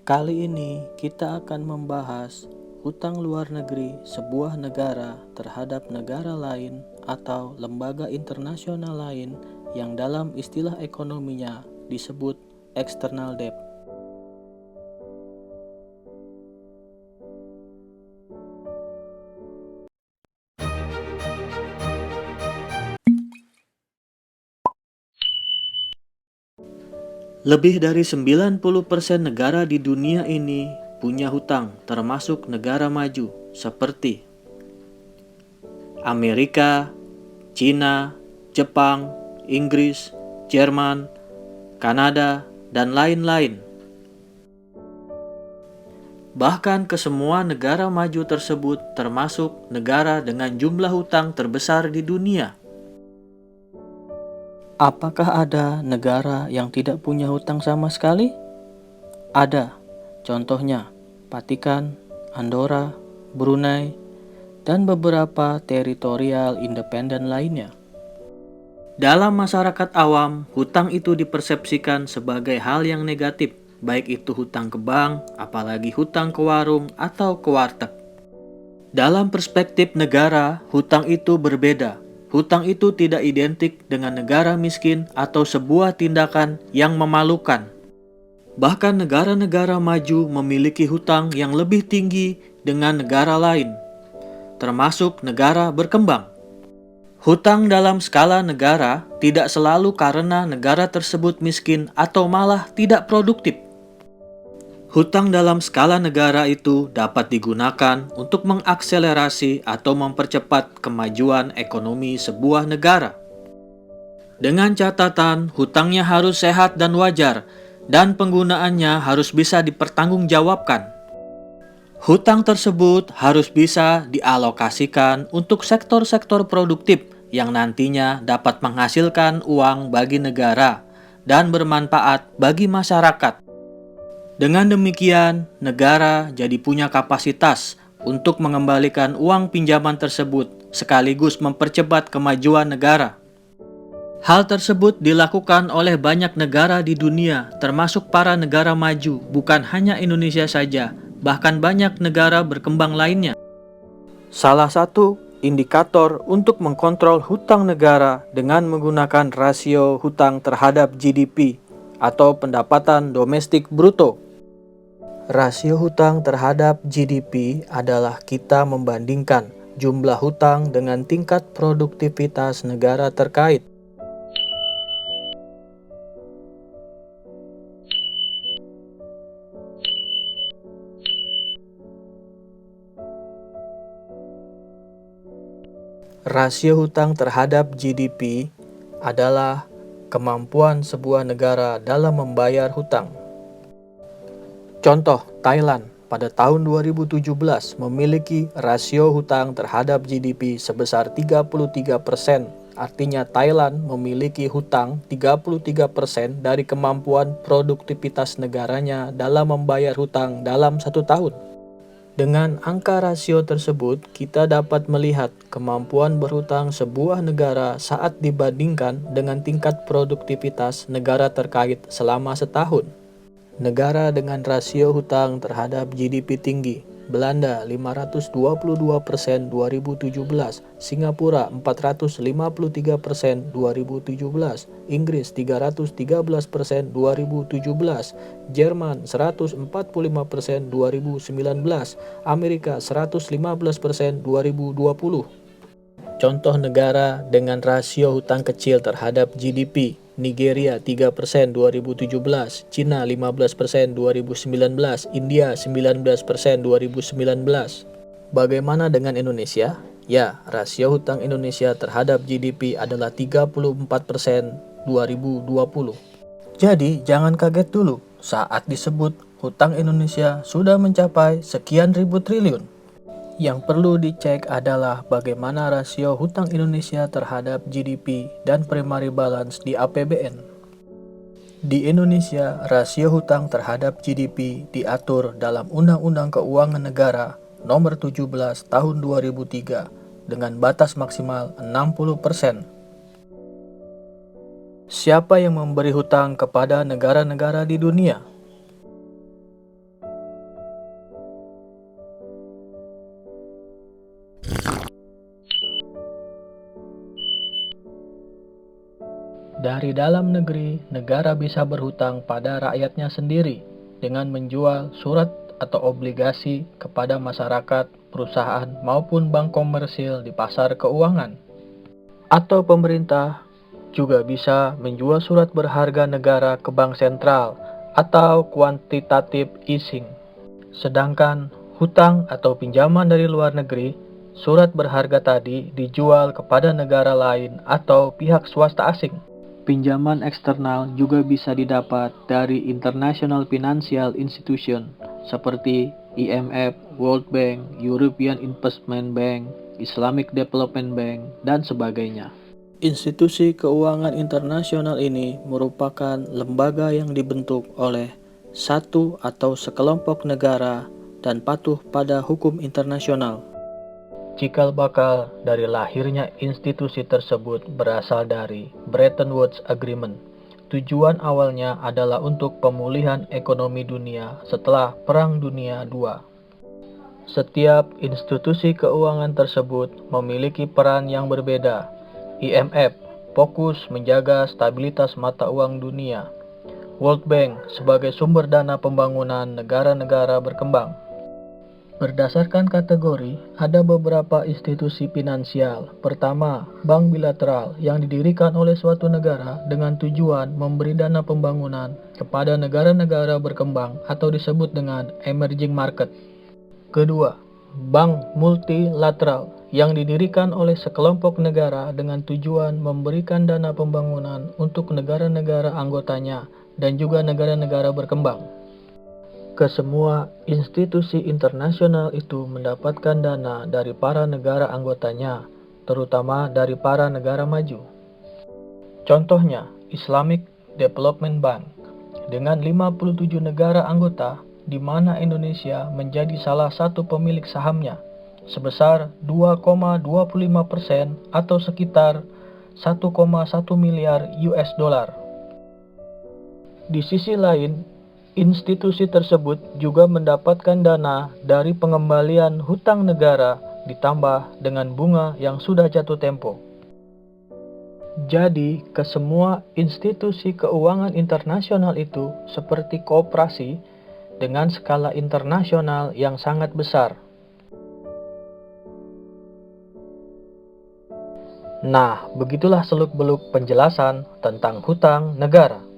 Kali ini kita akan membahas hutang luar negeri sebuah negara terhadap negara lain atau lembaga internasional lain yang dalam istilah ekonominya disebut external debt. Lebih dari 90% negara di dunia ini punya hutang, termasuk negara maju seperti Amerika, Cina, Jepang, Inggris, Jerman, Kanada, dan lain-lain. Bahkan kesemua negara maju tersebut termasuk negara dengan jumlah hutang terbesar di dunia. Apakah ada negara yang tidak punya hutang sama sekali? Ada. Contohnya, Vatikan, Andorra, Brunei, dan beberapa teritorial independen lainnya. Dalam masyarakat awam, hutang itu dipersepsikan sebagai hal yang negatif, baik itu hutang ke bank, apalagi hutang ke warung atau ke warteg. Dalam perspektif negara, hutang itu berbeda. Hutang itu tidak identik dengan negara miskin atau sebuah tindakan yang memalukan. Bahkan negara-negara maju memiliki hutang yang lebih tinggi dengan negara lain, termasuk negara berkembang. Hutang dalam skala negara tidak selalu karena negara tersebut miskin atau malah tidak produktif. Hutang dalam skala negara itu dapat digunakan untuk mengakselerasi atau mempercepat kemajuan ekonomi sebuah negara. Dengan catatan, hutangnya harus sehat dan wajar, dan penggunaannya harus bisa dipertanggungjawabkan. Hutang tersebut harus bisa dialokasikan untuk sektor-sektor produktif yang nantinya dapat menghasilkan uang bagi negara dan bermanfaat bagi masyarakat. Dengan demikian, negara jadi punya kapasitas untuk mengembalikan uang pinjaman tersebut sekaligus mempercepat kemajuan negara. Hal tersebut dilakukan oleh banyak negara di dunia, termasuk para negara maju, bukan hanya Indonesia saja, bahkan banyak negara berkembang lainnya. Salah satu indikator untuk mengkontrol hutang negara dengan menggunakan rasio hutang terhadap GDP atau pendapatan domestik bruto. Rasio hutang terhadap GDP adalah kita membandingkan jumlah hutang dengan tingkat produktivitas negara terkait. Rasio hutang terhadap GDP adalah kemampuan sebuah negara dalam membayar hutang. Contoh, Thailand pada tahun 2017 memiliki rasio hutang terhadap GDP sebesar 33%. Artinya Thailand memiliki hutang 33% dari kemampuan produktivitas negaranya dalam membayar hutang dalam 1 tahun. Dengan angka rasio tersebut, kita dapat melihat kemampuan berhutang sebuah negara saat dibandingkan dengan tingkat produktivitas negara terkait selama setahun. Negara dengan rasio hutang terhadap GDP tinggi: Belanda 522% 2017, Singapura 453% 2017, Inggris 313% 2017, Jerman 145% 2019, Amerika 115% 2020. Contoh negara dengan rasio hutang kecil terhadap GDP: Nigeria 3% 2017, Cina 15% 2019, India 19% 2019. Bagaimana dengan Indonesia? Ya, rasio hutang Indonesia terhadap GDP adalah 34% 2020. Jadi, jangan kaget dulu saat disebut hutang Indonesia sudah mencapai sekian ribu triliun. Yang perlu dicek adalah bagaimana rasio hutang Indonesia terhadap GDP dan primary balance di APBN. Di Indonesia, rasio hutang terhadap GDP diatur dalam Undang-Undang Keuangan Negara Nomor 17 Tahun 2003 dengan batas maksimal 60%. Siapa yang memberi hutang kepada negara-negara di dunia? Dari dalam negeri, negara bisa berhutang pada rakyatnya sendiri dengan menjual surat atau obligasi kepada masyarakat, perusahaan, maupun bank komersil di pasar keuangan. Atau pemerintah juga bisa menjual surat berharga negara ke bank sentral atau quantitative easing. Sedangkan hutang atau pinjaman dari luar negeri, surat berharga tadi dijual kepada negara lain atau pihak swasta asing. Pinjaman eksternal juga bisa didapat dari International Financial Institution seperti IMF, World Bank, European Investment Bank, Islamic Development Bank, dan sebagainya. Institusi keuangan internasional ini merupakan lembaga yang dibentuk oleh satu atau sekelompok negara dan patuh pada hukum internasional. Cikal bakal dari lahirnya institusi tersebut berasal dari Bretton Woods Agreement. Tujuan awalnya adalah untuk pemulihan ekonomi dunia setelah Perang Dunia II. Setiap institusi keuangan tersebut memiliki peran yang berbeda. IMF fokus menjaga stabilitas mata uang dunia. World Bank sebagai sumber dana pembangunan negara-negara berkembang. Berdasarkan kategori, ada beberapa institusi finansial. Pertama, bank bilateral yang didirikan oleh suatu negara dengan tujuan memberi dana pembangunan kepada negara-negara berkembang atau disebut dengan emerging market. Kedua, bank multilateral yang didirikan oleh sekelompok negara dengan tujuan memberikan dana pembangunan untuk negara-negara anggotanya dan juga negara-negara berkembang. Kesemua institusi internasional itu mendapatkan dana dari para negara anggotanya, terutama dari para negara maju. Contohnya, Islamic Development Bank dengan 57 negara anggota, di mana Indonesia menjadi salah satu pemilik sahamnya, sebesar 2,25% atau sekitar 1,1 miliar US dollar. Di sisi lain, institusi tersebut juga mendapatkan dana dari pengembalian hutang negara ditambah dengan bunga yang sudah jatuh tempo. Jadi, kesemua institusi keuangan internasional itu seperti koperasi dengan skala internasional yang sangat besar. Nah, begitulah seluk-beluk penjelasan tentang hutang negara.